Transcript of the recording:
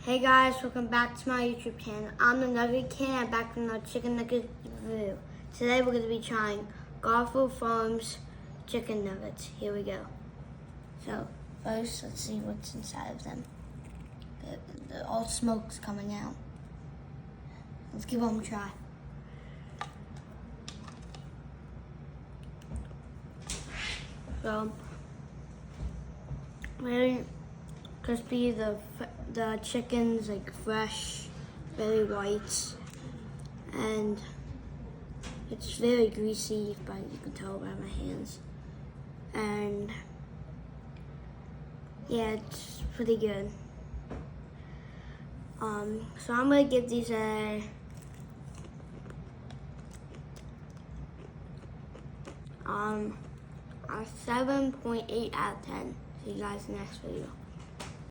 Hey guys, welcome back to my YouTube channel. I'm the Nugget King. I'm back from the chicken nugget review. Today we're going to be trying Goffle Farms chicken nuggets. Here we go. So first, let's see what's inside of them. All smoke's coming out. Let's give them a try. So, very crispy. The chicken's like fresh, very white, and it's very greasy, but you can tell by my hands. And yeah, it's pretty good. So I'm gonna give these a 7.8 out of 10. See you guys in the next video.